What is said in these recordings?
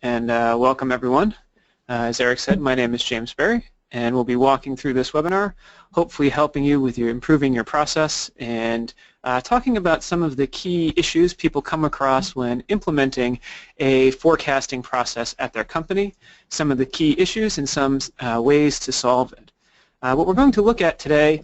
and welcome everyone. As Eric said, my name is James Berry, and we'll be walking through this webinar, hopefully helping you with improving your process and talking about some of the key issues people come across when implementing a forecasting process at their company, some of the key issues and some ways to solve it. What we're going to look at today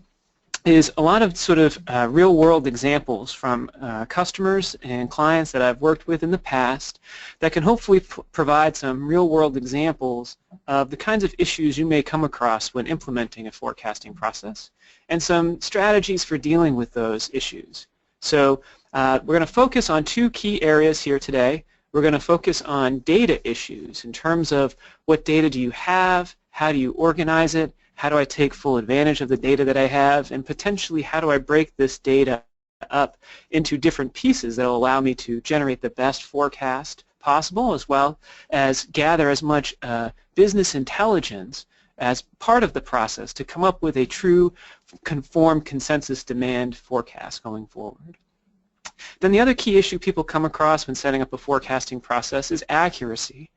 is a lot of sort of real-world examples from customers and clients that I've worked with in the past that can hopefully provide some real-world examples of the kinds of issues you may come across when implementing a forecasting process and some strategies for dealing with those issues. So we're going to focus on two key areas here today. We're going to focus on data issues in terms of what data do you have, how do you organize it, how do I take full advantage of the data that I have, and potentially how do I break this data up into different pieces that will allow me to generate the best forecast possible, as well as gather as much business intelligence as part of the process to come up with a true conformed consensus demand forecast going forward. Then the other key issue people come across when setting up a forecasting process is accuracy.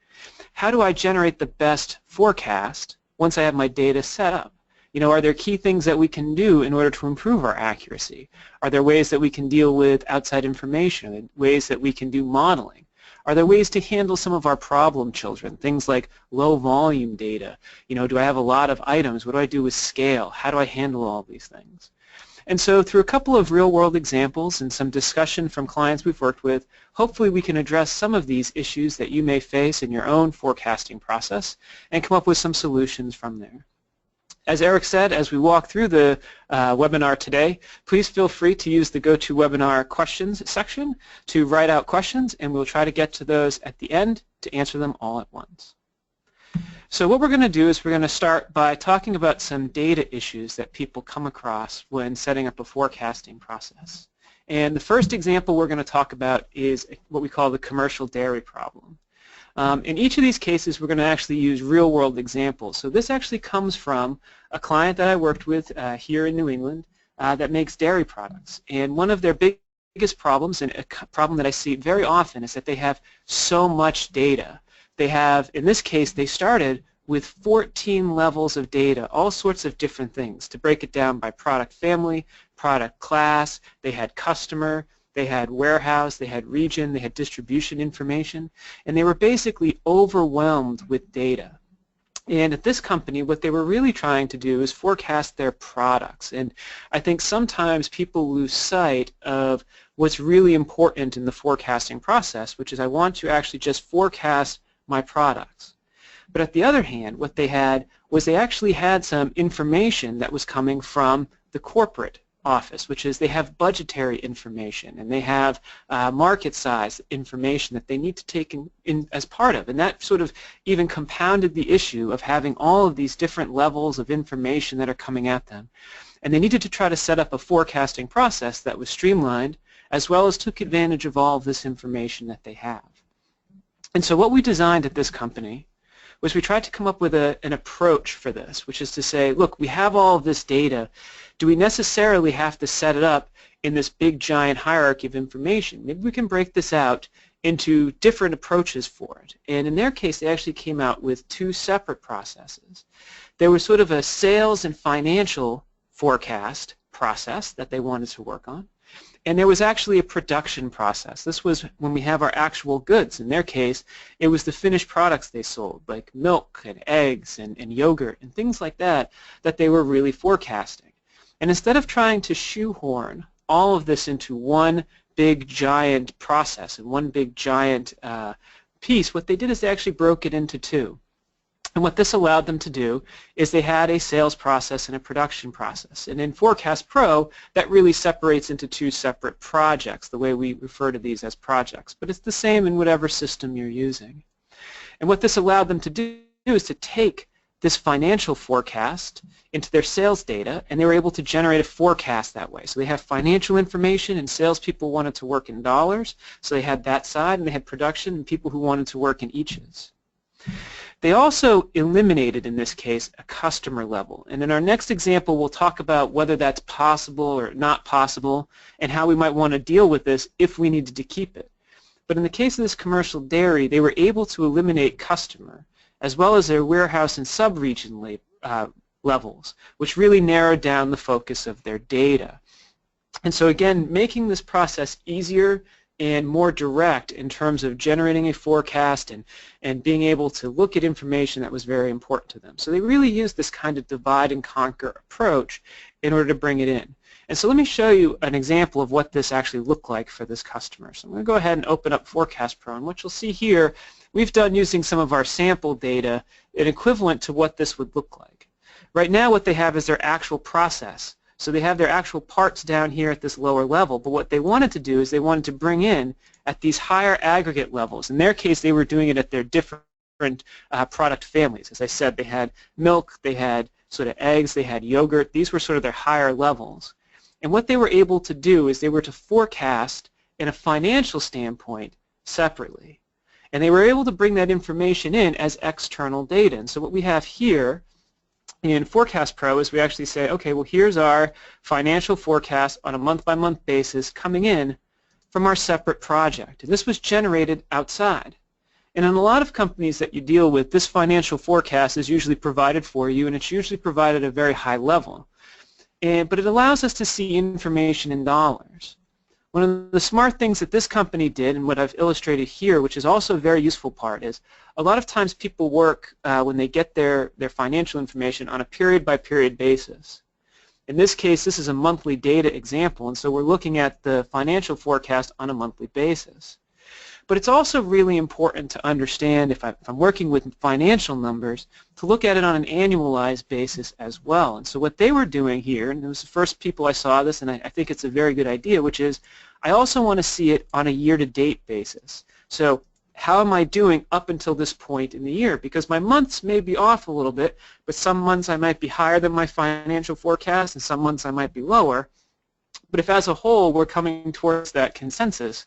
How do I generate the best forecast once I have my data set up? You know, are there key things that we can do in order to improve our accuracy? Are there ways that we can deal with outside information, ways that we can do modeling? Are there ways to handle some of our problem children, things like low volume data? You know, do I have a lot of items? What do I do with scale? How do I handle all these things? And so through a couple of real-world examples and some discussion from clients we've worked with, hopefully we can address some of these issues that you may face in your own forecasting process and come up with some solutions from there. As Eric said, as we walk through the webinar today, please feel free to use the GoToWebinar questions section to write out questions, and we'll try to get to those at the end to answer them all at once. So what we're going to do is we're going to start by talking about some data issues that people come across when setting up a forecasting process. And the first example we're going to talk about is what we call the commercial dairy problem. In each of these cases, we're going to actually use real-world examples. So this actually comes from a client that I worked with here in New England that makes dairy products. And one of their biggest problems, and a problem that I see very often, is that they have so much data. They have, in this case, they started with 14 levels of data, all sorts of different things, to break it down by product family, product class. They had customer, they had warehouse, they had region, they had distribution information, and they were basically overwhelmed with data. And at this company, what they were really trying to do is forecast their products. And I think sometimes people lose sight of what's really important in the forecasting process, which is I want to actually just forecast my products. But at the other hand, what they had was they actually had some information that was coming from the corporate office, which is they have budgetary information and they have market size information that they need to take in as part of. And that sort of even compounded the issue of having all of these different levels of information that are coming at them. And they needed to try to set up a forecasting process that was streamlined as well as took advantage of all of this information that they have. And so what we designed at this company was we tried to come up with an approach for this, which is to say, look, we have all of this data. Do we necessarily have to set it up in this big giant hierarchy of information? Maybe we can break this out into different approaches for it. And in their case, they actually came out with two separate processes. There was sort of a sales and financial forecast process that they wanted to work on. And there was actually a production process. This was when we have our actual goods. In their case, it was the finished products they sold, like milk and eggs and yogurt and things like that, that they were really forecasting. And instead of trying to shoehorn all of this into one big giant process and one big giant piece, what they did is they actually broke it into two. And what this allowed them to do is they had a sales process and a production process. And in Forecast Pro, that really separates into two separate projects, the way we refer to these as projects. But it's the same in whatever system you're using. And what this allowed them to do is to take this financial forecast into their sales data, and they were able to generate a forecast that way. So they have financial information, and salespeople wanted to work in dollars, so they had that side, and they had production and people who wanted to work in eaches. They also eliminated, in this case, a customer level. And in our next example, we'll talk about whether that's possible or not possible and how we might want to deal with this if we needed to keep it. But in the case of this commercial dairy, they were able to eliminate customer as well as their warehouse and sub-region levels, which really narrowed down the focus of their data. And so again, making this process easier and more direct in terms of generating a forecast and being able to look at information that was very important to them. So they really used this kind of divide and conquer approach in order to bring it in. And so let me show you an example of what this actually looked like for this customer. So I'm going to go ahead and open up Forecast Pro, and what you'll see here, we've done using some of our sample data an equivalent to what this would look like. Right now what they have is their actual process. So they have their actual parts down here at this lower level, but what they wanted to do is they wanted to bring in at these higher aggregate levels. In their case, they were doing it at their different product families. As I said, they had milk, they had sort of eggs, they had yogurt. These were sort of their higher levels. And what they were able to do is they were to forecast in a financial standpoint separately. And they were able to bring that information in as external data. And so what we have here in Forecast Pro is we actually say, okay, well here's our financial forecast on a month-by-month basis coming in from our separate project. And this was generated outside. And in a lot of companies that you deal with, this financial forecast is usually provided for you, and it's usually provided at a very high level. But it allows us to see information in dollars. One of the smart things that this company did, and what I've illustrated here, which is also a very useful part, is a lot of times people work when they get their financial information on a period-by-period basis. In this case, this is a monthly data example, and so we're looking at the financial forecast on a monthly basis. But it's also really important to understand, if I'm working with financial numbers, to look at it on an annualized basis as well. And so what they were doing here, and it was the first people I saw this, and I think it's a very good idea, which is I also want to see it on a year-to-date basis. So how am I doing up until this point in the year? Because my months may be off a little bit, but some months I might be higher than my financial forecast, and some months I might be lower. But if as a whole we're coming towards that consensus,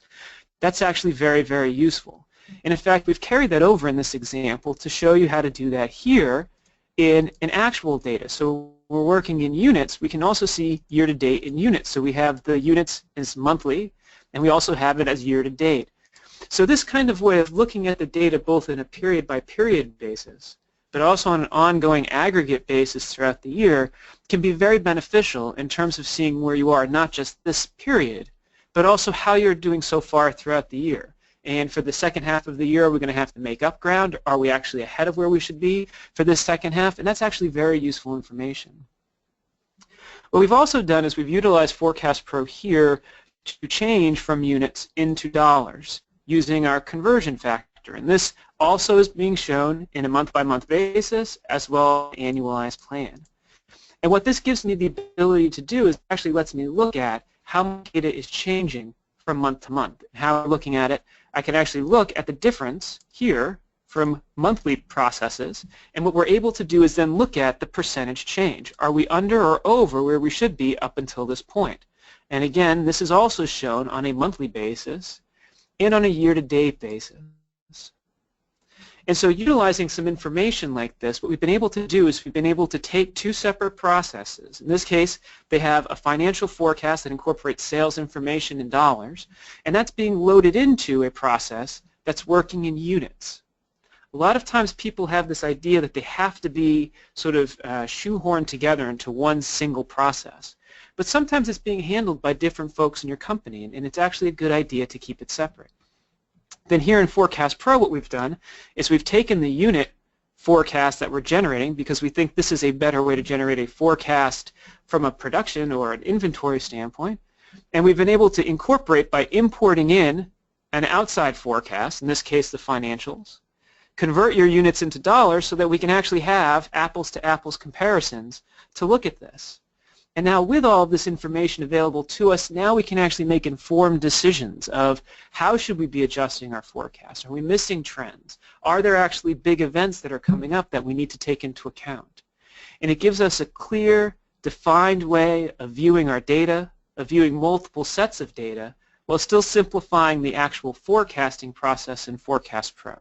that's actually very, very useful. And in fact, we've carried that over in this example to show you how to do that here in actual data. So we're working in units. We can also see year-to-date in units. So we have the units as monthly, and we also have it as year-to-date. So this kind of way of looking at the data both in a period-by-period basis, but also on an ongoing aggregate basis throughout the year, can be very beneficial in terms of seeing where you are, not just this period, but also how you're doing so far throughout the year. And for the second half of the year, we're going to have to make up ground. Are we actually ahead of where we should be for this second half? And that's actually very useful information. What we've also done is we've utilized Forecast Pro here to change from units into dollars using our conversion factor. And this also is being shown in a month-by-month basis as well as an annualized plan. And what this gives me the ability to do is actually lets me look at how much data is changing from month to month. How I'm looking at it, I can actually look at the difference here from monthly processes, and what we're able to do is then look at the percentage change. Are we under or over where we should be up until this point? And again, this is also shown on a monthly basis and on a year-to-date basis. And so utilizing some information like this, what we've been able to do is we've been able to take two separate processes. In this case, they have a financial forecast that incorporates sales information in dollars, and that's being loaded into a process that's working in units. A lot of times people have this idea that they have to be sort of shoehorned together into one single process. But sometimes it's being handled by different folks in your company, and it's actually a good idea to keep it separate. Then here in Forecast Pro, what we've done is we've taken the unit forecast that we're generating, because we think this is a better way to generate a forecast from a production or an inventory standpoint, and we've been able to incorporate by importing in an outside forecast, in this case the financials, convert your units into dollars so that we can actually have apples-to-apples comparisons to look at this. And now with all of this information available to us, now we can actually make informed decisions of how should we be adjusting our forecast. Are we missing trends? Are there actually big events that are coming up that we need to take into account? And it gives us a clear, defined way of viewing our data, of viewing multiple sets of data, while still simplifying the actual forecasting process in Forecast Pro.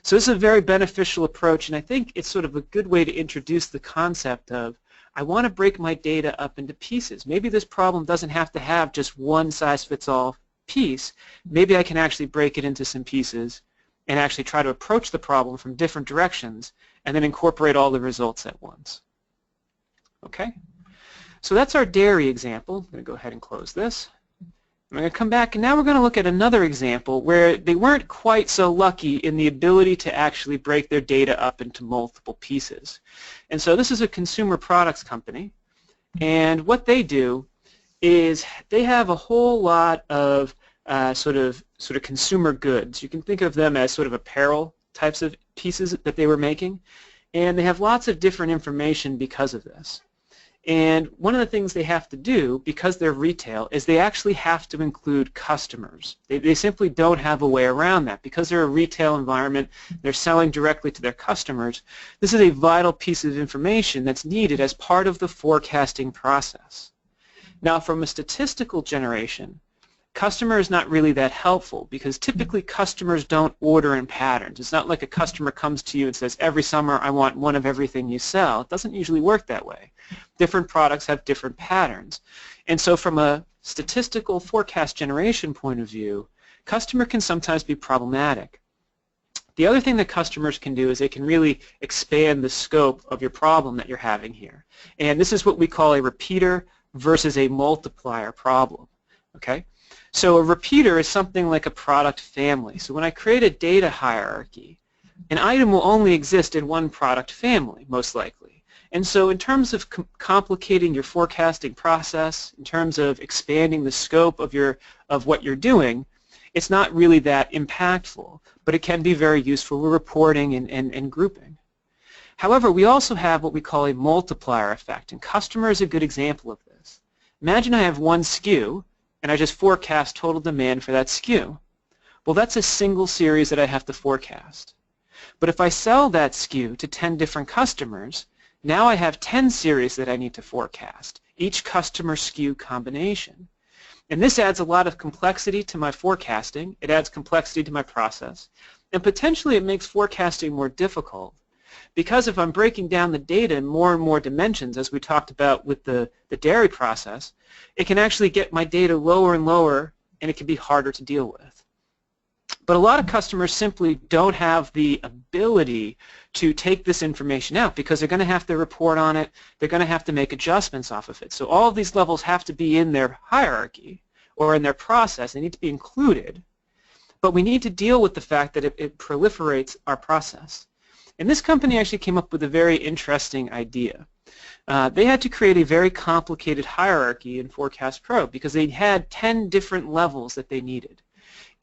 So this is a very beneficial approach, and I think it's sort of a good way to introduce the concept of I want to break my data up into pieces. Maybe this problem doesn't have to have just one size-fits-all piece, maybe I can actually break it into some pieces and actually try to approach the problem from different directions and then incorporate all the results at once. Okay? So that's our dairy example. I'm going to go ahead and close this. I'm going to come back, and now we're going to look at another example where they weren't quite so lucky in the ability to actually break their data up into multiple pieces. And so this is a consumer products company, and what they do is they have a whole lot of sort of consumer goods. You can think of them as sort of apparel types of pieces that they were making, and they have lots of different information because of this. And one of the things they have to do, because they're retail, is they actually have to include customers. They simply don't have a way around that. Because they're a retail environment, they're selling directly to their customers, this is a vital piece of information that's needed as part of the forecasting process. Now, from a statistical generation, customer is not really that helpful because typically customers don't order in patterns. It's not like a customer comes to you and says, every summer I want one of everything you sell. It doesn't usually work that way. Different products have different patterns. And so from a statistical forecast generation point of view, customer can sometimes be problematic. The other thing that customers can do is they can really expand the scope of your problem that you're having here. And this is what we call a repeater versus a multiplier problem. Okay? So a repeater is something like a product family. So when I create a data hierarchy, an item will only exist in one product family, most likely. And so in terms of complicating your forecasting process, in terms of expanding the scope of what you're doing, it's not really that impactful, but it can be very useful for reporting and grouping. However, we also have what we call a multiplier effect, and customer is a good example of this. Imagine I have one SKU, and I just forecast total demand for that SKU. Well, that's a single series that I have to forecast. But if I sell that SKU to 10 different customers, now I have 10 series that I need to forecast, each customer SKU combination. And this adds a lot of complexity to my forecasting, it adds complexity to my process, and potentially it makes forecasting more difficult. Because if I'm breaking down the data in more and more dimensions, as we talked about with the dairy process, it can actually get my data lower and lower, and it can be harder to deal with. But a lot of customers simply don't have the ability to take this information out because they're going to have to report on it, they're going to have to make adjustments off of it. So all of these levels have to be in their hierarchy or in their process. They need to be included. But we need to deal with the fact that it proliferates our process. And this company actually came up with a very interesting idea. They had to create a very complicated hierarchy in Forecast Pro because they had 10 different levels that they needed.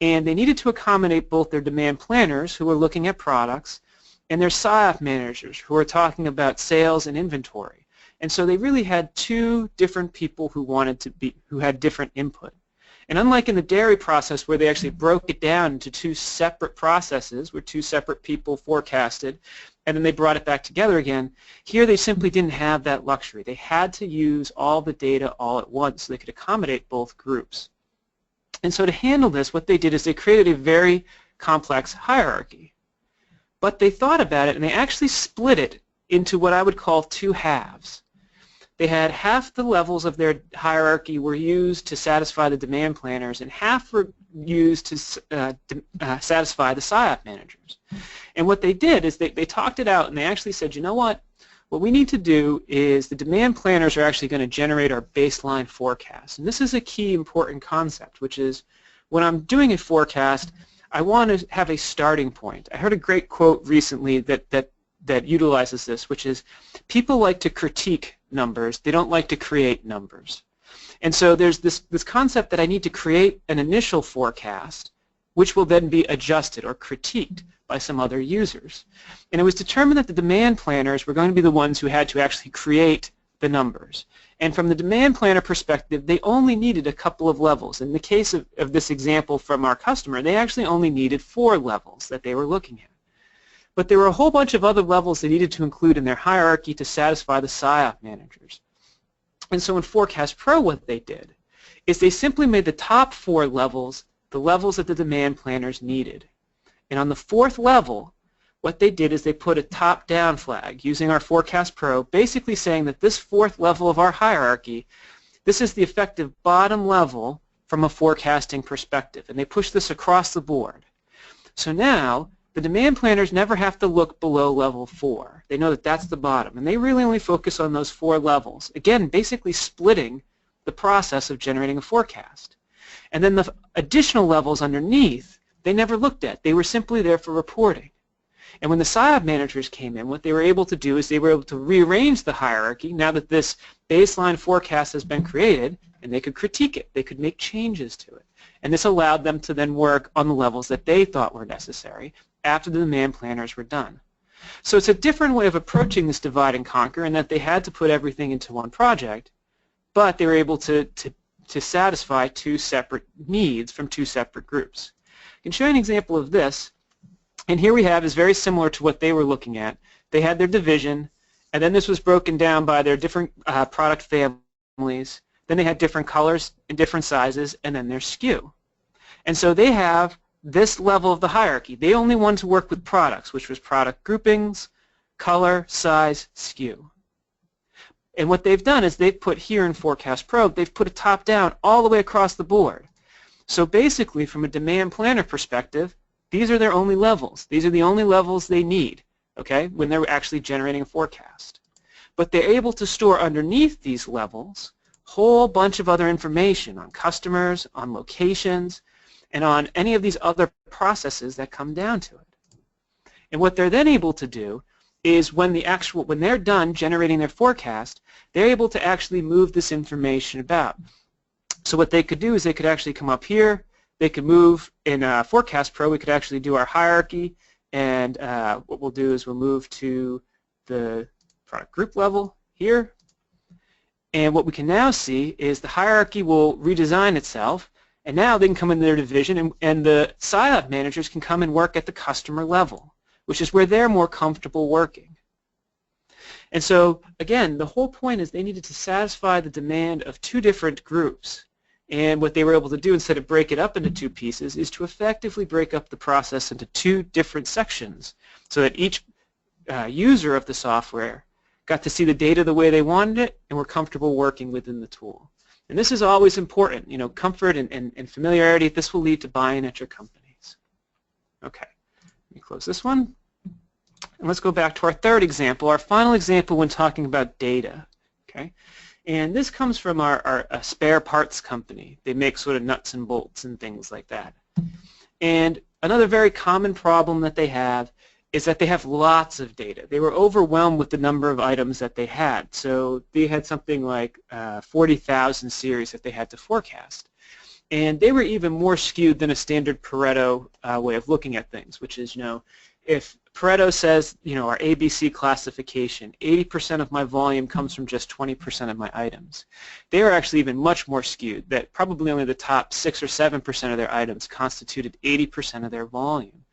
And they needed to accommodate both their demand planners who were looking at products and their SIOP managers who were talking about sales and inventory. And so they really had two different people who had different input. And unlike in the dairy process where they actually broke it down into two separate processes where two separate people forecasted and then they brought it back together again, here they simply didn't have that luxury. They had to use all the data all at once so they could accommodate both groups. And so to handle this, what they did is they created a very complex hierarchy. But they thought about it and they actually split it into what I would call two halves. They had half the levels of their hierarchy were used to satisfy the demand planners and half were used to satisfy the SIOP managers. And what they did is they talked it out and they actually said, you know what we need to do is the demand planners are actually going to generate our baseline forecast. And this is a key important concept, which is when I'm doing a forecast, I want to have a starting point. I heard a great quote recently that utilizes this, which is people like to critique numbers, they don't like to create numbers. And so there's this concept that I need to create an initial forecast which will then be adjusted or critiqued by some other users. And it was determined that the demand planners were going to be the ones who had to actually create the numbers. And from the demand planner perspective, they only needed a couple of levels. In the case of this example from our customer, they actually only needed 4 levels that they were looking at. But there were a whole bunch of other levels they needed to include in their hierarchy to satisfy the SIOP managers. And so in Forecast Pro what they did is they simply made the top 4 levels the levels that the demand planners needed. And on the 4th level, what they did is they put a top-down flag using our Forecast Pro, basically saying that this 4th level of our hierarchy, this is the effective bottom level from a forecasting perspective, and they push this across the board. So now the demand planners never have to look below level 4. They know that that's the bottom, and they really only focus on those 4 levels. Again, basically splitting the process of generating a forecast. And then the additional levels underneath, they never looked at. They were simply there for reporting. And when the SIOP managers came in, what they were able to do is they were able to rearrange the hierarchy now that this baseline forecast has been created, and they could critique it. They could make changes to it. And this allowed them to then work on the levels that they thought were necessary after the demand planners were done. So it's a different way of approaching this divide and conquer in that they had to put everything into one project, but they were able to satisfy 2 separate needs from 2 separate groups. I can show you an example of this. And here we have is very similar to what they were looking at. They had their division, and then this was broken down by their different product families. Then they had different colors and different sizes, and then their SKU. And so they have this level of the hierarchy. They only wanted to work with products, which was product groupings, color, size, SKU. And what they've done is they've put here in Forecast Pro, they've put a top-down all the way across the board. So basically, from a demand planner perspective, these are their only levels. These are the only levels they need, okay, when they're actually generating a forecast. But they're able to store underneath these levels a whole bunch of other information on customers, on locations, and on any of these other processes that come down to it. And what they're then able to do is when they're done generating their forecast, they're able to actually move this information about. So what they could do is they could actually come up here. They could move in Forecast Pro. We could actually do our hierarchy, and what we'll do is we'll move to the product group level here. And what we can now see is the hierarchy will redesign itself, and now they can come into their division, and the SIOP managers can come and work at the customer level, which is where they're more comfortable working. And so, again, the whole point is they needed to satisfy the demand of 2 different groups. And what they were able to do, instead of break it up into 2 pieces, is to effectively break up the process into 2 different sections so that each user of the software got to see the data the way they wanted it and were comfortable working within the tool. And this is always important, you know, comfort and familiarity. This will lead to buy-in at your companies. Okay, let me close this one. And let's go back to our 3rd example, our final example when talking about data. Okay. And this comes from our spare parts company. They make sort of nuts and bolts and things like that. And another very common problem that they have is that they have lots of data. They were overwhelmed with the number of items that they had. So they had something like 40,000 series that they had to forecast. And they were even more skewed than a standard Pareto way of looking at things, which is, you know, if Pareto says, you know, our ABC classification, 80% of my volume comes from just 20% of my items. They are actually even much more skewed, that probably only the top 6 or 7% of their items constituted 80% of their volume.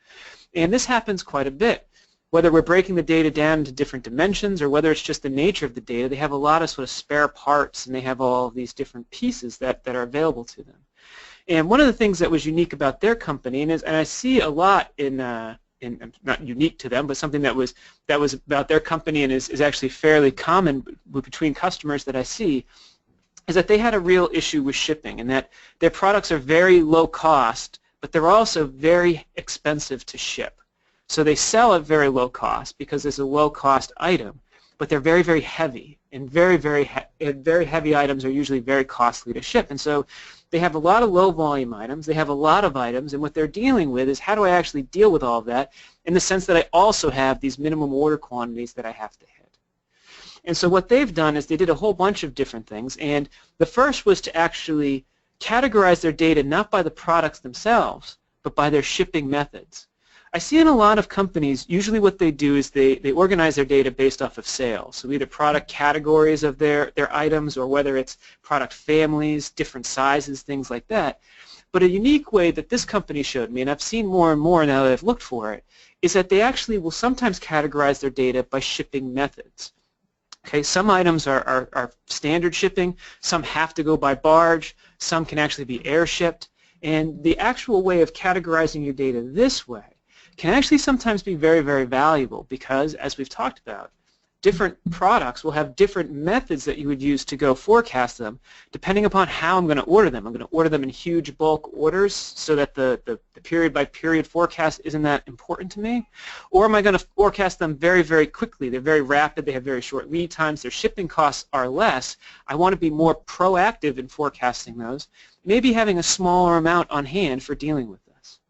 And this happens quite a bit. Whether we're breaking the data down into different dimensions or whether it's just the nature of the data, they have a lot of sort of spare parts, and they have all of these different pieces that are available to them. And one of the things that was unique about their company, and I see a lot in not unique to them, but something that was about their company and is actually fairly common between customers that I see, is that they had a real issue with shipping, and that their products are very low cost, but they're also very expensive to ship. So they sell at very low cost because it's a low cost item, but they're very, very heavy, and very heavy items are usually very costly to ship. And so they have a lot of low volume items, they have a lot of items, and what they're dealing with is how do I actually deal with all of that in the sense that I also have these minimum order quantities that I have to hit. And so what they've done is they did a whole bunch of different things, and the first was to actually categorize their data not by the products themselves, but by their shipping methods. I see in a lot of companies, usually what they do is they organize their data based off of sales. So either product categories of their items, or whether it's product families, different sizes, things like that. But a unique way that this company showed me, and I've seen more and more now that I've looked for it, is that they actually will sometimes categorize their data by shipping methods. Okay, some items are standard shipping, some have to go by barge, some can actually be air shipped, and the actual way of categorizing your data this way can actually sometimes be very, very valuable because, as we've talked about, different products will have different methods that you would use to go forecast them depending upon how I'm going to order them. I'm going to order them in huge bulk orders so that the period by period forecast isn't that important to me, or am I going to forecast them very, very quickly? They're very rapid, they have very short lead times, their shipping costs are less. I want to be more proactive in forecasting those, maybe having a smaller amount on hand for dealing with this.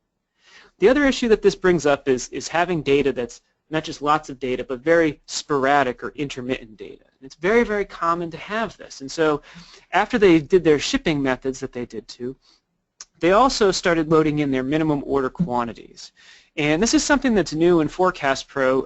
The other issue that this brings up is having data that's not just lots of data, but very sporadic or intermittent data. And it's very, very common to have this. And so after they did their shipping methods that they did to, they also started loading in their minimum order quantities. And this is something that's new in Forecast Pro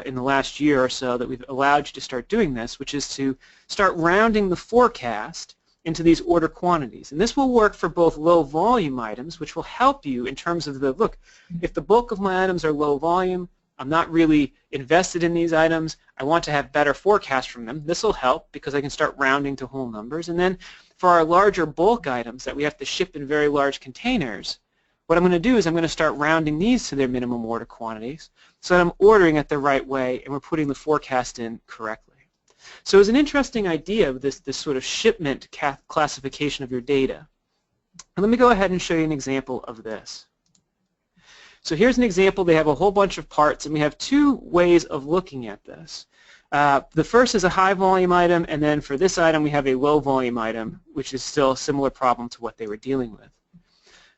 in the last year or so that we've allowed you to start doing this, which is to start rounding the forecast into these order quantities. And this will work for both low volume items, which will help you in terms of the, look, if the bulk of my items are low volume, I'm not really invested in these items, I want to have better forecasts from them. This will help because I can start rounding to whole numbers. And then for our larger bulk items that we have to ship in very large containers, what I'm going to do is I'm going to start rounding these to their minimum order quantities so that I'm ordering it the right way and we're putting the forecast in correctly. So it's an interesting idea of this sort of shipment classification of your data. And let me go ahead and show you an example of this. So here's an example. They have a whole bunch of parts, and we have two ways of looking at this. The first is a high volume item, and then for this item we have a low volume item, which is still a similar problem to what they were dealing with.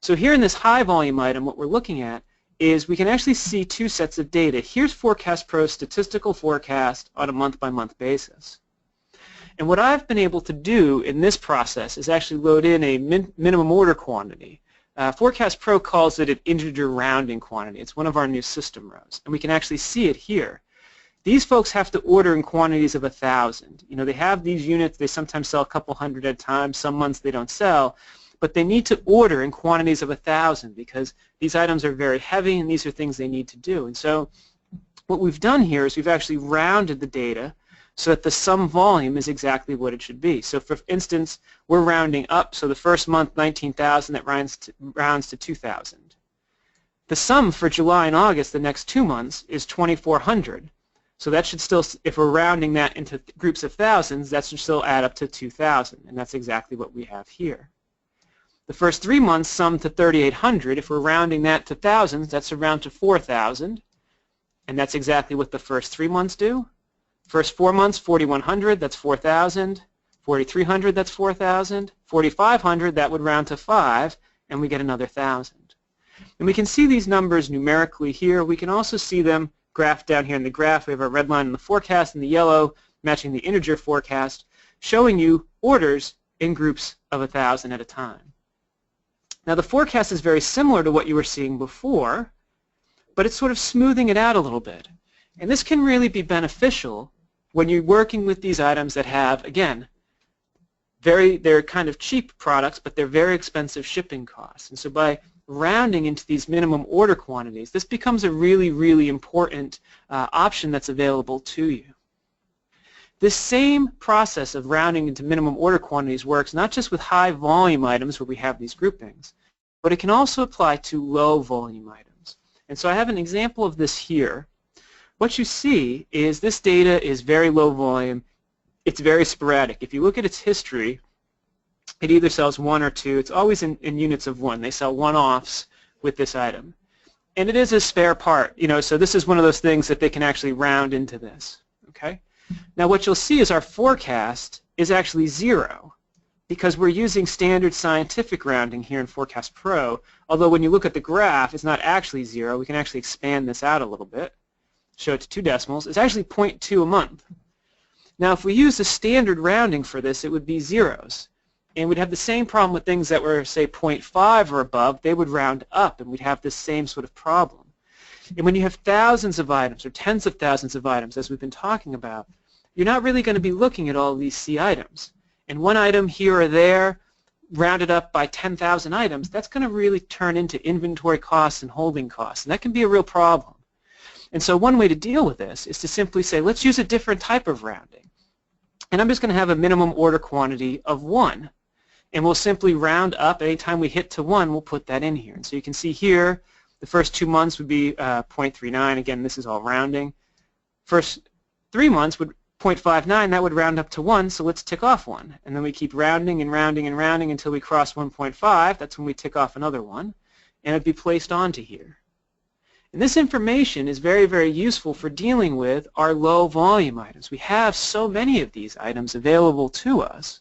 So here in this high volume item, what we're looking at is we can actually see two sets of data. Here's Forecast Pro's statistical forecast on a month-by-month basis. And what I've been able to do in this process is actually load in a minimum order quantity. Forecast Pro calls it an integer rounding quantity. It's one of our new system rows, and we can actually see it here. These folks have to order in quantities of 1,000. You know, they have these units, they sometimes sell a couple hundred at a time, some months they don't sell, but they need to order in quantities of 1,000 because these items are very heavy and these are things they need to do. And so what we've done here is we've actually rounded the data so that the sum volume is exactly what it should be. So for instance, we're rounding up, so the first month 19,000, that rounds to 2,000. The sum for July and August, the next 2 months, is 2,400. So that should still, if we're rounding that into groups of thousands, that should still add up to 2,000, and that's exactly what we have here. The first 3 months sum to 3,800. If we're rounding that to thousands, that's around to 4,000, and that's exactly what the first 3 months do. First 4 months, 4,100, that's 4,000. 4,300, that's 4,000. 4,500, that would round to 5, and we get another 1,000. And we can see these numbers numerically here. We can also see them graphed down here in the graph. We have our red line in the forecast and the yellow matching the integer forecast, showing you orders in groups of 1,000 at a time. Now the forecast is very similar to what you were seeing before, but it's sort of smoothing it out a little bit. And this can really be beneficial when you're working with these items that have, again, they're kind of cheap products, but they're very expensive shipping costs. And so by rounding into these minimum order quantities, this becomes a really, really important option that's available to you. This same process of rounding into minimum order quantities works not just with high volume items where we have these groupings, but it can also apply to low volume items. And so I have an example of this here. What you see is this data is very low volume. It's very sporadic. If you look at its history, it either sells 1 or 2. It's always in units of 1. They sell one-offs with this item. And it is a spare part, you know, so this is one of those things that they can actually round into this. Okay? Now what you'll see is our forecast is actually 0 because we're using standard scientific rounding here in Forecast Pro, although when you look at the graph, it's not actually 0. We can actually expand this out a little bit, show it to 2 decimals. It's actually 0.2 a month. Now if we use the standard rounding for this, it would be zeros. And we'd have the same problem with things that were, say, 0.5 or above. They would round up, and we'd have this same sort of problem. And when you have thousands of items or tens of thousands of items, as we've been talking about, you're not really going to be looking at all of these C items. And one item here or there, rounded up by 10,000 items, that's going to really turn into inventory costs and holding costs, and that can be a real problem. And so one way to deal with this is to simply say, let's use a different type of rounding. And I'm just going to have a minimum order quantity of 1. And we'll simply round up. Anytime we hit to 1, we'll put that in here. And so you can see here, the first 2 months would be 0.39. Again, this is all rounding. First 3 months would 0.59, that would round up to 1, so let's tick off 1. And then we keep rounding and rounding and rounding until we cross 1.5. That's when we tick off another one, and it'd be placed onto here. And this information is very, very useful for dealing with our low volume items. We have so many of these items available to us,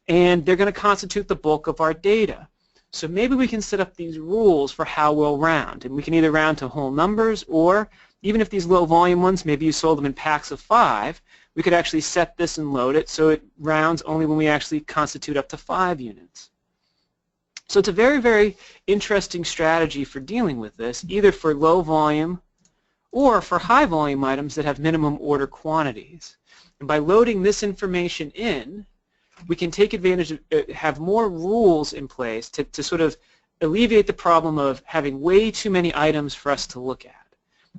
and they're going to constitute the bulk of our data. So maybe we can set up these rules for how we'll round, and we can either round to whole numbers, or even if these low volume ones, maybe you sold them in packs of 5, we could actually set this and load it so it rounds only when we actually constitute up to 5 units. So it's a very, very interesting strategy for dealing with this, either for low volume or for high volume items that have minimum order quantities. And by loading this information in, we can take advantage of, have more rules in place to sort of alleviate the problem of having way too many items for us to look at.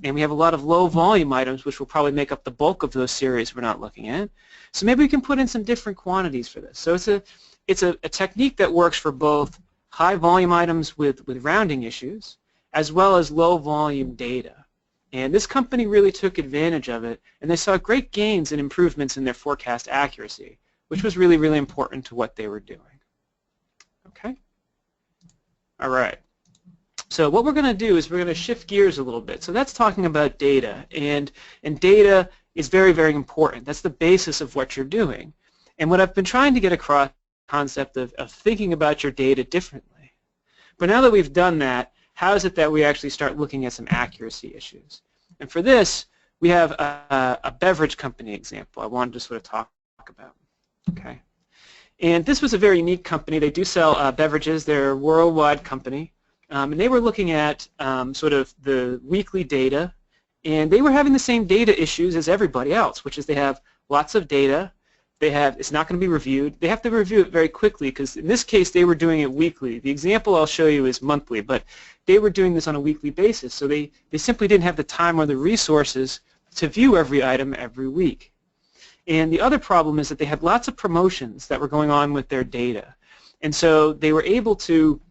And we have a lot of low volume items which will probably make up the bulk of those series we're not looking at. So maybe we can put in some different quantities for this. So it's a technique that works for both high volume items with rounding issues as well as low volume data. And this company really took advantage of it, and they saw great gains and improvements in their forecast accuracy, which was really, really important to what they were doing. Okay? All right. So what we're going to do is we're going to shift gears a little bit. So that's talking about data, and data is very, very important. That's the basis of what you're doing. And what I've been trying to get across is the concept of thinking about your data differently. But now that we've done that, how is it that we actually start looking at some accuracy issues? And for this, we have a beverage company example I wanted to sort of talk about. Okay. And this was a very unique company. They do sell beverages. They're a worldwide company. And they were looking at sort of the weekly data, and they were having the same data issues as everybody else, which is they have lots of data. It's not going to be reviewed. They have to review it very quickly because in this case they were doing it weekly. The example I'll show you is monthly, but they were doing this on a weekly basis, so they simply didn't have the time or the resources to view every item every week. And the other problem is that they had lots of promotions that were going on with their data, and so they were able to,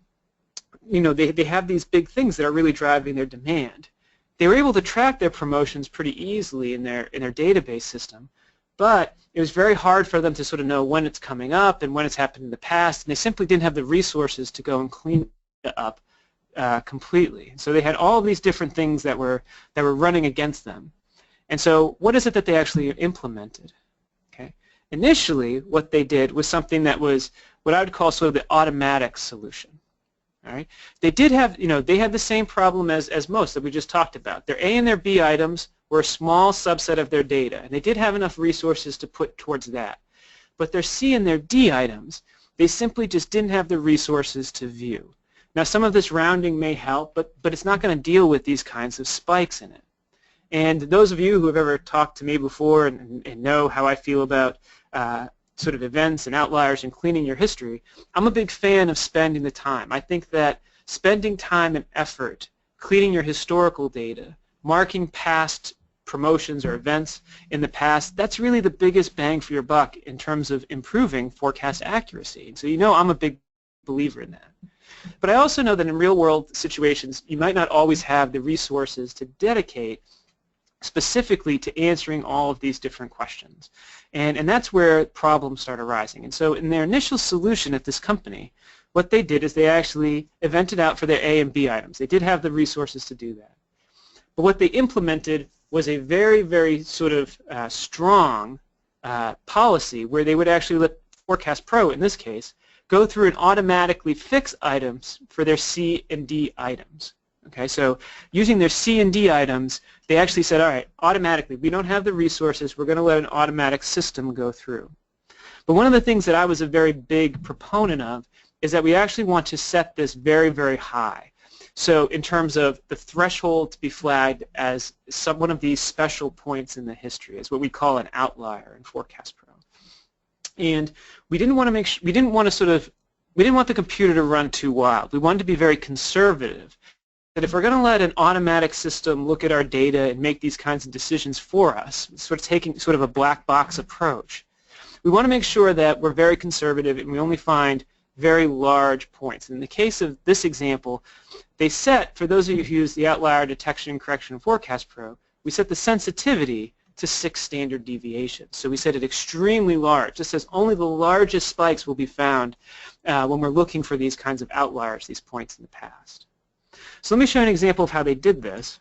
you know, they have these big things that are really driving their demand. They were able to track their promotions pretty easily in their database system, but it was very hard for them to sort of know when it's coming up and when it's happened in the past, and they simply didn't have the resources to go and clean it up completely. So they had all of these different things that were running against them. And so what is it that they actually implemented? Okay. Initially, what they did was something that was what I would call sort of the automatic solution. All right. They did have, you know, they had the same problem as most that we just talked about. Their A and their B items were a small subset of their data, and they did have enough resources to put towards that. But their C and their D items, they simply just didn't have the resources to view. Now, some of this rounding may help, but it's not going to deal with these kinds of spikes in it. And those of you who have ever talked to me before and know how I feel about sort of events and outliers and cleaning your history, I'm a big fan of spending the time. I think that spending time and effort cleaning your historical data, marking past promotions or events in the past, that's really the biggest bang for your buck in terms of improving forecast accuracy. So you know I'm a big believer in that. But I also know that in real-world situations, you might not always have the resources to dedicate specifically to answering all of these different questions. And that's where problems start arising. And so in their initial solution at this company, what they did is they actually evented out for their A and B items. They did have the resources to do that. But what they implemented was a very, very sort of strong policy where they would actually let Forecast Pro, in this case, go through and automatically fix items for their C and D items. Okay, so using their C and D items, they actually said, all right, automatically, we don't have the resources, we're going to let an automatic system go through. But one of the things that I was a very big proponent of is that we actually want to set this very, very high. So in terms of the threshold to be flagged as one of these special points in the history, is what we call an outlier in Forecast Pro. And we didn't want to we didn't want the computer to run too wild. We wanted to be very conservative. That if we're going to let an automatic system look at our data and make these kinds of decisions for us, sort of taking sort of a black box approach, we want to make sure that we're very conservative and we only find very large points. In the case of this example, they set, for those of you who use the outlier detection and correction in Forecast Pro, we set the sensitivity to 6 standard deviations. So we set it extremely large. This says only the largest spikes will be found when we're looking for these kinds of outliers, these points in the past. So let me show you an example of how they did this.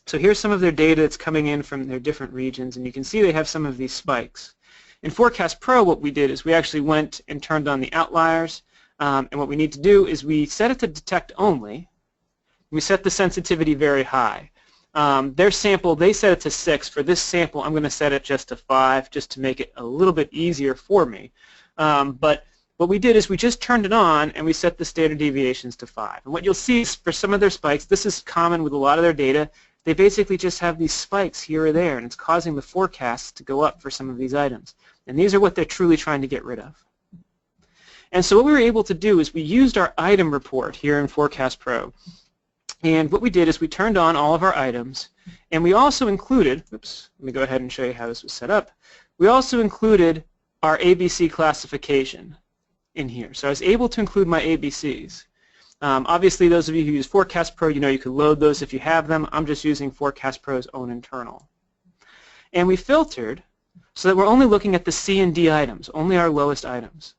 So here's some of their data that's coming in from their different regions, and you can see they have some of these spikes. In Forecast Pro, what we did is we actually went and turned on the outliers, and what we need to do is we set it to detect only. We set the sensitivity very high. Their sample, they set it to 6. For this sample, I'm going to set it just to 5, just to make it a little bit easier for me. But what we did is we just turned it on and we set the standard deviations to 5. And what you'll see is for some of their spikes, this is common with a lot of their data, they basically just have these spikes here or there, and it's causing the forecasts to go up for some of these items. And these are what they're truly trying to get rid of. And so what we were able to do is we used our item report here in Forecast Pro. And what we did is we turned on all of our items, and we also included, oops, let me go ahead and show you how this was set up. We also included our ABC classification in here. So I was able to include my ABCs. Obviously, those of you who use Forecast Pro, you know you can load those if you have them. I'm just using Forecast Pro's own internal. And we filtered so that we're only looking at the C and D items, only our lowest items.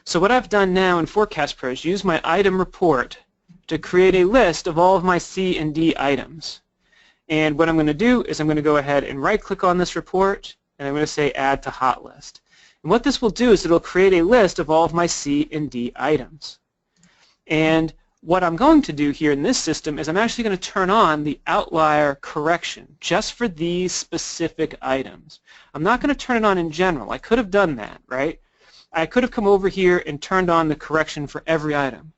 So what I've done now in Forecast Pro is use my item report to create a list of all of my C and D items. And what I'm going to do is I'm going to go ahead and right-click on this report, and I'm going to say Add to Hot List. And what this will do is it'll create a list of all of my C and D items. And what I'm going to do here in this system is I'm actually going to turn on the outlier correction just for these specific items. I'm not going to turn it on in general. I could have done that, right? I could have come over here and turned on the correction for every item.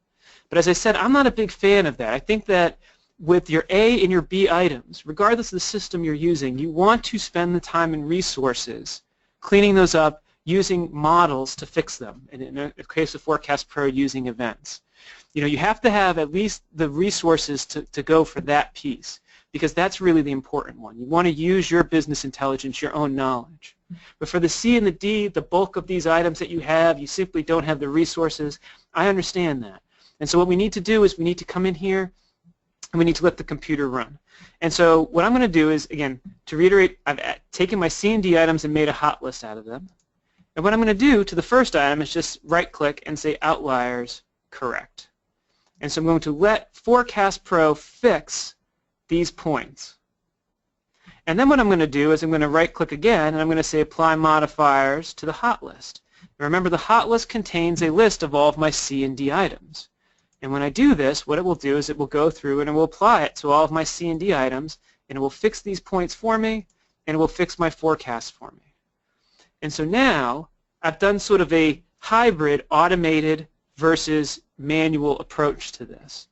But as I said, I'm not a big fan of that. I think that with your A and your B items, regardless of the system you're using, you want to spend the time and resources cleaning those up, using models to fix them, and in the case of Forecast Pro, using events. You know, you have to have at least the resources to go for that piece, because that's really the important one. You want to use your business intelligence, your own knowledge. But for the C and the D, the bulk of these items that you have, you simply don't have the resources. I understand that. And so what we need to do is we need to come in here and we need to let the computer run. And so what I'm going to do is, again, to reiterate, I've taken my C and D items and made a hot list out of them. And what I'm going to do to the first item is just right-click and say Outliers Correct. And so I'm going to let Forecast Pro fix these points. And then what I'm going to do is I'm going to right-click again, and I'm going to say Apply Modifiers to the hot list. And remember, the hot list contains a list of all of my C and D items. And when I do this, what it will do is it will go through and it will apply it to all of my C and D items, and it will fix these points for me, and it will fix my forecast for me. And so now I've done sort of a hybrid automated versus manual approach to this.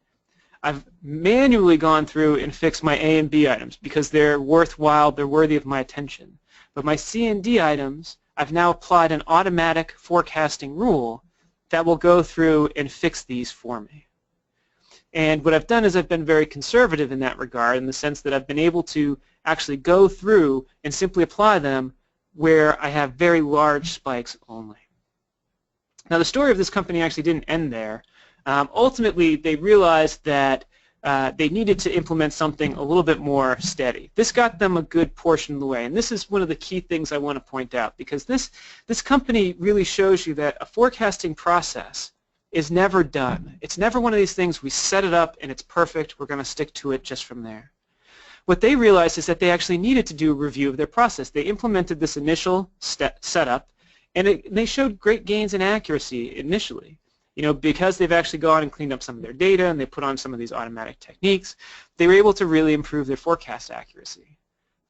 I've manually gone through and fixed my A and B items because they're worthwhile, they're worthy of my attention. But my C and D items, I've now applied an automatic forecasting rule that will go through and fix these for me. And what I've done is I've been very conservative in that regard, in the sense that I've been able to actually go through and simply apply them where I have very large spikes only. Now the story of this company actually didn't end there. Ultimately, they realized that they needed to implement something a little bit more steady. This got them a good portion of the way, and this is one of the key things I want to point out, because this company really shows you that a forecasting process is never done. It's never one of these things we set it up and it's perfect, we're going to stick to it just from there. What they realized is that they actually needed to do a review of their process. They implemented this initial setup, and they showed great gains in accuracy initially. You know, because they've actually gone and cleaned up some of their data and they put on some of these automatic techniques, they were able to really improve their forecast accuracy.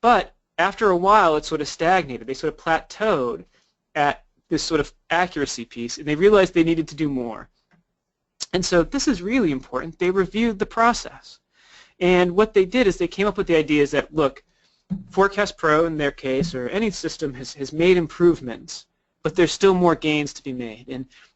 But after a while, it sort of stagnated. They sort of plateaued at this sort of accuracy piece, and they realized they needed to do more. And so this is really important. They reviewed the process. And what they did is they came up with the ideas that, look, Forecast Pro in their case, or any system, has made improvements, but there's still more gains to be made.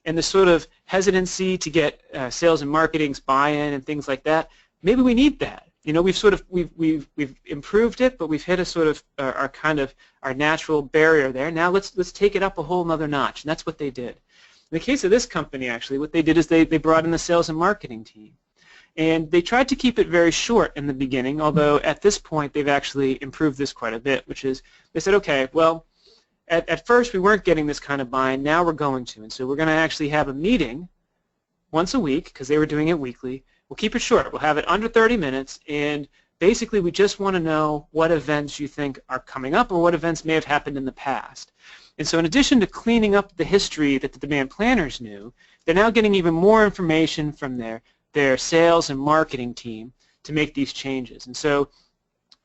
And the sort of hesitancy to get sales and marketing's buy-in and things like that, maybe we need that. You know, we've improved it, but we've hit a sort of our natural barrier there. Now let's take it up a whole nother notch, and that's what they did. In the case of this company, actually, what they did is they brought in the sales and marketing team. And they tried to keep it very short in the beginning, although at this point they've actually improved this quite a bit, which is they said, okay, well, at first we weren't getting this kind of buy-in, now we're going to. And so we're going to actually have a meeting once a week, because they were doing it weekly. We'll keep it short. We'll have it under 30 minutes, and basically we just want to know what events you think are coming up or what events may have happened in the past. And so in addition to cleaning up the history that the demand planners knew, they're now getting even more information from their sales and marketing team to make these changes. And so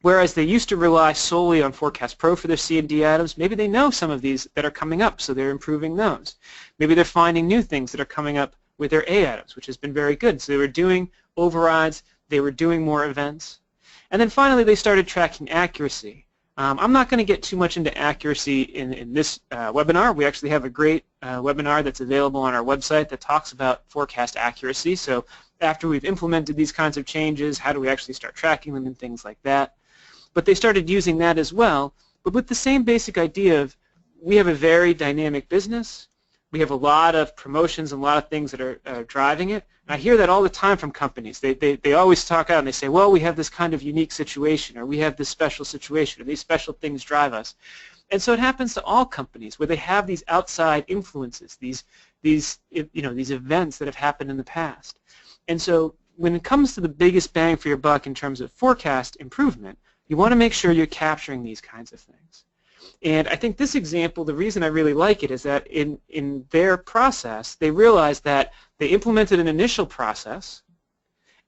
whereas they used to rely solely on Forecast Pro for their C&D items, maybe they know some of these that are coming up, so they're improving those. Maybe they're finding new things that are coming up with their A items, which has been very good. So they were doing overrides, they were doing more events. And then finally they started tracking accuracy. I'm not going to get too much into accuracy in this webinar. We actually have a great webinar that's available on our website that talks about forecast accuracy. So after we've implemented these kinds of changes, how do we actually start tracking them and things like that. But they started using that as well, but with the same basic idea of we have a very dynamic business. We have a lot of promotions and a lot of things that are driving it. And I hear that all the time from companies. They always talk out and they say, well, we have this kind of unique situation, or we have this special situation, or these special things drive us. And so it happens to all companies where they have these outside influences, these events that have happened in the past. And so when it comes to the biggest bang for your buck in terms of forecast improvement, you want to make sure you're capturing these kinds of things. And I think this example, the reason I really like it is that in their process, they realized that they implemented an initial process,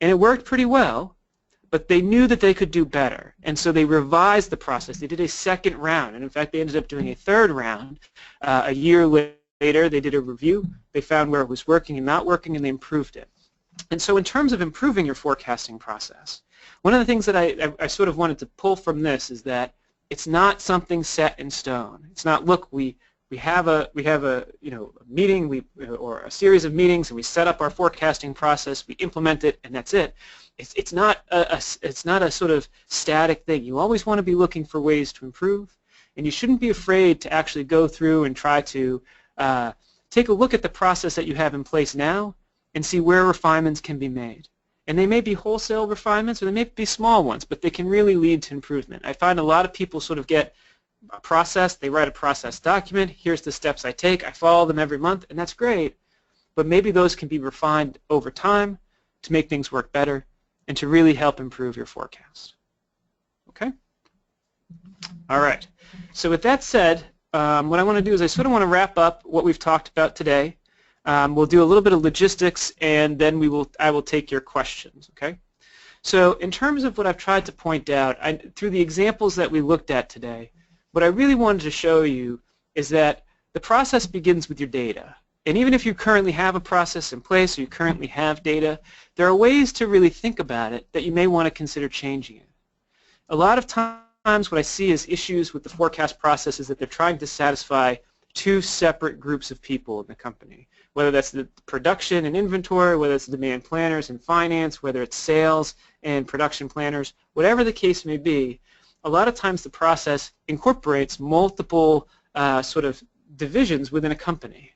and it worked pretty well, but they knew that they could do better. And so they revised the process. They did a second round, and in fact, they ended up doing a third round. A year later, they did a review. They found where it was working and not working, and they improved it. And so in terms of improving your forecasting process, one of the things that I sort of wanted to pull from this is that it's not something set in stone. It's not, look, we have a meeting or a series of meetings, and we set up our forecasting process, we implement it, and that's it. It's not a sort of static thing. You always want to be looking for ways to improve, and you shouldn't be afraid to actually go through and try to take a look at the process that you have in place now and see where refinements can be made. And they may be wholesale refinements, or they may be small ones, but they can really lead to improvement. I find a lot of people sort of get a process, they write a process document, here's the steps I take, I follow them every month, and that's great, but maybe those can be refined over time to make things work better and to really help improve your forecast. Okay? All right. So with that said, what I want to do is I sort of want to wrap up what we've talked about today. We'll do a little bit of logistics, and then I will take your questions, okay? So in terms of what I've tried to point out, through the examples that we looked at today, what I really wanted to show you is that the process begins with your data. And even if you currently have a process in place or you currently have data, there are ways to really think about it that you may want to consider changing it. A lot of times what I see as issues with the forecast process is that they're trying to satisfy two separate groups of people in the company, whether that's the production and inventory, whether it's the demand planners and finance, whether it's sales and production planners, whatever the case may be. A lot of times the process incorporates multiple sort of divisions within a company.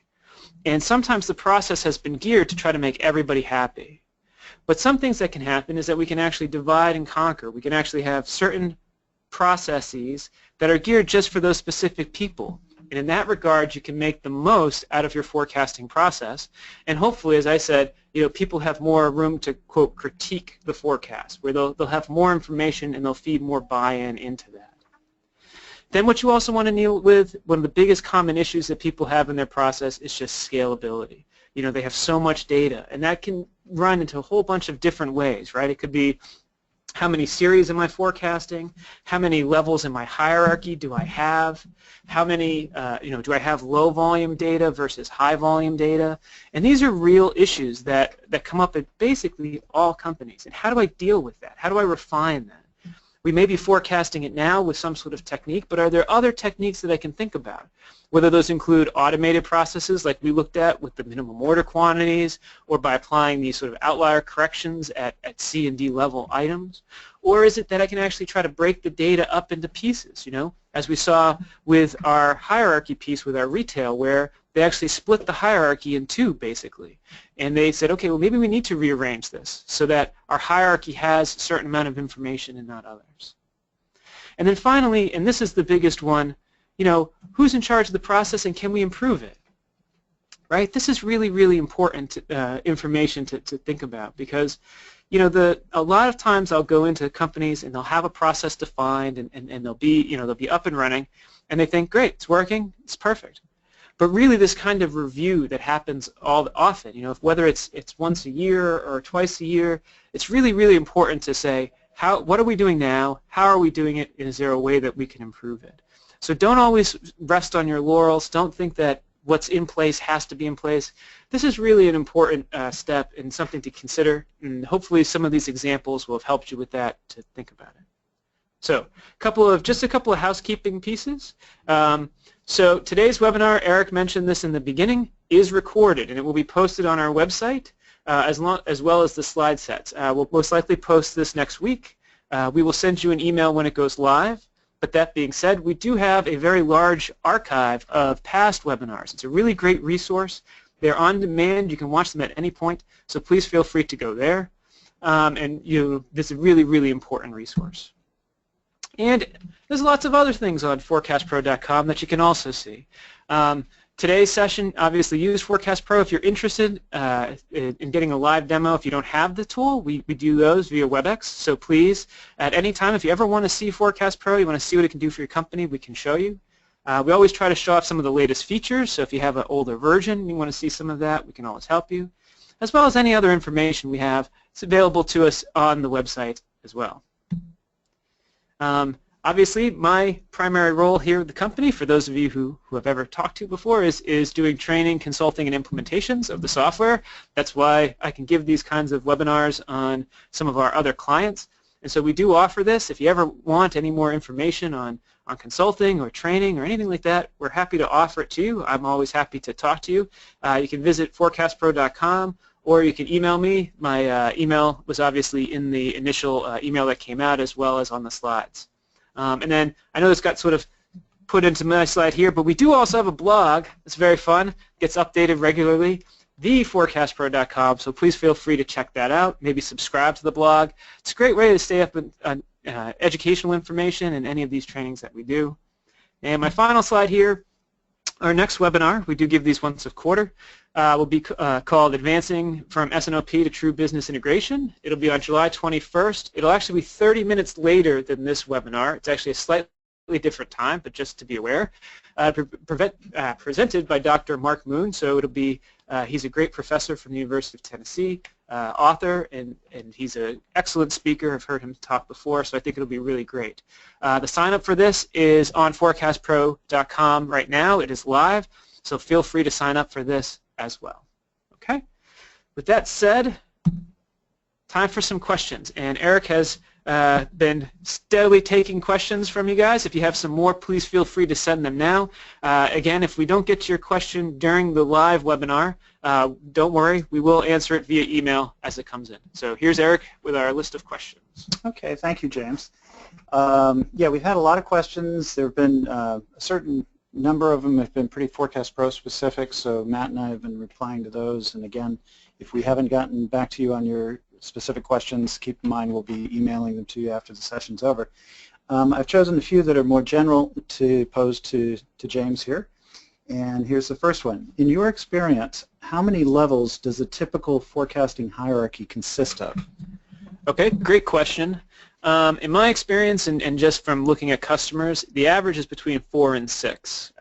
And sometimes the process has been geared to try to make everybody happy. But some things that can happen is that we can actually divide and conquer. We can actually have certain processes that are geared just for those specific people. And in that regard, you can make the most out of your forecasting process. And hopefully, as I said, people have more room to, quote, critique the forecast, where they'll have more information and they'll feed more buy-in into that. Then what you also want to deal with, one of the biggest common issues that people have in their process is just scalability. They have so much data, and that can run into a whole bunch of different ways, right? It could be, how many series am I forecasting? How many levels in my hierarchy do I have? How many, do I have low volume data versus high volume data? And these are real issues that come up at basically all companies. And how do I deal with that? How do I refine that? We may be forecasting it now with some sort of technique, but are there other techniques that I can think about? Whether those include automated processes like we looked at with the minimum order quantities, or by applying these sort of outlier corrections at C and D level items, or is it that I can actually try to break the data up into pieces, as we saw with our hierarchy piece with our retail, where they actually split the hierarchy in two, basically. And they said, okay, well, maybe we need to rearrange this so that our hierarchy has a certain amount of information and not others. And then finally, and this is the biggest one, you know, who's in charge of the process and can we improve it? Right? This is really, really important information to think about because, you know, a lot of times I'll go into companies and they'll have a process defined and they'll be, you know, they'll be up and running and they think, great, it's working, it's perfect. But really this kind of review that happens often, you know, whether it's once a year or twice a year, it's really, really important to say, what are we doing now? How are we doing it? Is there a way that we can improve it? So don't always rest on your laurels. Don't think that what's in place has to be in place. This is really an important step and something to consider, and hopefully some of these examples will have helped you with that to think about it. So just a couple of housekeeping pieces. So today's webinar, Eric mentioned this in the beginning, is recorded and it will be posted on our website as well as the slide sets. We'll most likely post this next week. We will send you an email when it goes live. But that being said, we do have a very large archive of past webinars. It's a really great resource. They're on demand. You can watch them at any point, so please feel free to go there. This is a really, really important resource. And there's lots of other things on forecastpro.com that you can also see. Today's session, obviously use Forecast Pro if you're interested in getting a live demo. If you don't have the tool, we do those via WebEx. So please, at any time, if you ever want to see Forecast Pro, you want to see what it can do for your company, we can show you. We always try to show off some of the latest features, so if you have an older version and you want to see some of that, we can always help you. As well as any other information we have, it's available to us on the website as well. Obviously, my primary role here at the company, for those of you who have ever talked to before, is doing training, consulting, and implementations of the software. That's why I can give these kinds of webinars on some of our other clients. And so we do offer this. If you ever want any more information on consulting or training or anything like that, we're happy to offer it to you. I'm always happy to talk to you. You can visit forecastpro.com or you can email me. My email was obviously in the initial email that came out as well as on the slides. And then I know this got sort of put into my slide here, but we do also have a blog. It's very fun. It gets updated regularly, theforecastpro.com, so please feel free to check that out. Maybe subscribe to the blog. It's a great way to stay up on educational information and any of these trainings that we do. And my final slide here, our next webinar, we do give these once a quarter, will be called Advancing from S&OP to True Business Integration. It'll be on July 21st. It'll actually be 30 minutes later than this webinar. It's actually a slightly different time, but just to be aware. Presented by Dr. Mark Moon, so it'll be, he's a great professor from the University of Tennessee, author, and he's an excellent speaker. I've heard him talk before, so I think it'll be really great. The sign-up for this is on forecastpro.com right now. It is live, so feel free to sign up for this as well. Okay? With that said, time for some questions, and Eric has been steadily taking questions from you guys. If you have some more, please feel free to send them now. Again, if we don't get to your question during the live webinar, don't worry, we will answer it via email as it comes in. So here's Eric with our list of questions. Okay, thank you, James. Yeah, we've had a lot of questions. There have been a certain number of them have been pretty Forecast Pro specific, so Matt and I have been replying to those. And again, if we haven't gotten back to you on your specific questions, keep in mind we'll be emailing them to you after the session's over. I've chosen a few that are more general to pose to James here. And here's the first one. In your experience, how many levels does a typical forecasting hierarchy consist of? Okay, great question. In my experience, and just from looking at customers, the average is between 4 and 6.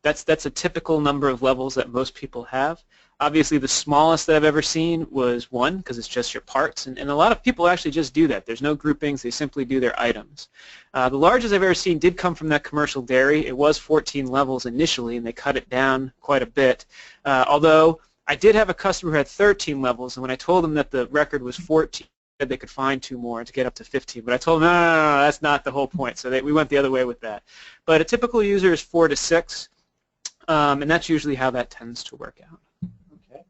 That's a typical number of levels that most people have. Obviously, the smallest that I've ever seen was 1, because it's just your parts, and a lot of people actually just do that. There's no groupings. They simply do their items. The largest I've ever seen did come from that commercial dairy. It was 14 levels initially, and they cut it down quite a bit, although I did have a customer who had 13 levels, and when I told them that the record was 14, they could find 2 more to get up to 15. But I told them, no, that's not the whole point. So we went the other way with that. But a typical user is 4 to 6, and that's usually how that tends to work out. Okay.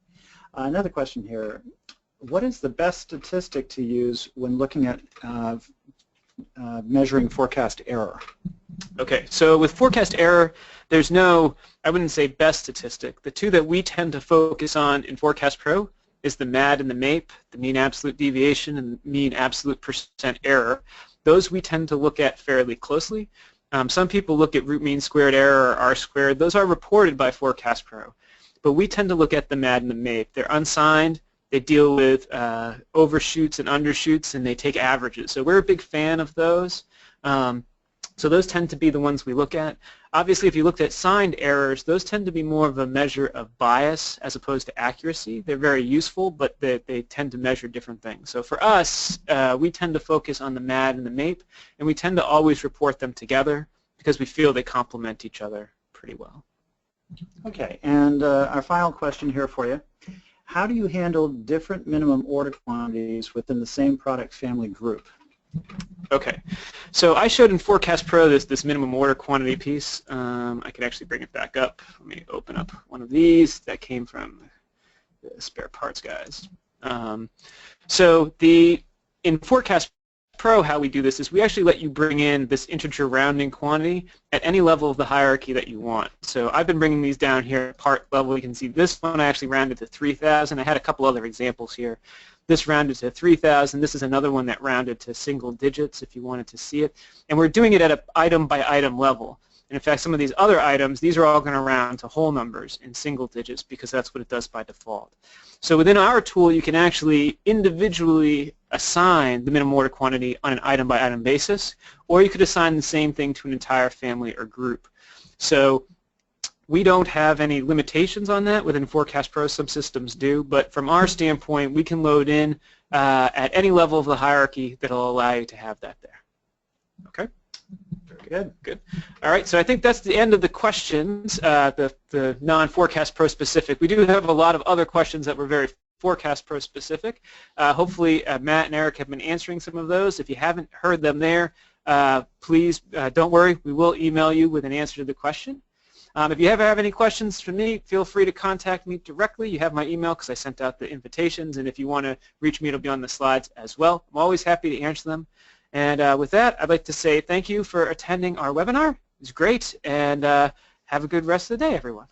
Another question here. What is the best statistic to use when looking at measuring forecast error? Okay, so with forecast error, there's no, I wouldn't say best statistic. The two that we tend to focus on in Forecast Pro is the MAD and the MAPE, the mean absolute deviation and mean absolute percent error. Those we tend to look at fairly closely. Some people look at root mean squared error or R squared. Those are reported by Forecast Pro. But we tend to look at the MAD and the MAPE. They're unsigned. They deal with overshoots and undershoots, and they take averages. So we're a big fan of those. So those tend to be the ones we look at. Obviously, if you looked at signed errors, those tend to be more of a measure of bias as opposed to accuracy. They're very useful, but they tend to measure different things. So for us, we tend to focus on the MAD and the MAPE, and we tend to always report them together because we feel they complement each other pretty well. Okay, and our final question here for you. How do you handle different minimum order quantities within the same product family group? Okay, so I showed in Forecast Pro this minimum order quantity piece. I could actually bring it back up. Let me open up one of these that came from the spare parts guys. So in Forecast Pro, how we do this is we actually let you bring in this integer rounding quantity at any level of the hierarchy that you want. So I've been bringing these down here at part level. You can see this one I actually rounded to 3,000. I had a couple other examples here. This rounded to 3,000. This is another one that rounded to single digits if you wanted to see it. And we're doing it at an item by item level. And in fact, some of these other items, these are all going to round to whole numbers in single digits because that's what it does by default. So within our tool, you can actually individually assign the minimum order quantity on an item by item basis, or you could assign the same thing to an entire family or group. So we don't have any limitations on that. Within Forecast Pro, some systems do, but from our standpoint, we can load in at any level of the hierarchy that will allow you to have that there. Okay? Very good. Good. All right, so I think that's the end of the questions, the non-Forecast Pro specific. We do have a lot of other questions that were very Forecast Pro specific. Hopefully, Matt and Eric have been answering some of those. If you haven't heard them there, please don't worry. We will email you with an answer to the question. If you ever have any questions for me, feel free to contact me directly. You have my email because I sent out the invitations, and if you want to reach me, it'll be on the slides as well. I'm always happy to answer them. And with that, I'd like to say thank you for attending our webinar. It was great, and have a good rest of the day, everyone.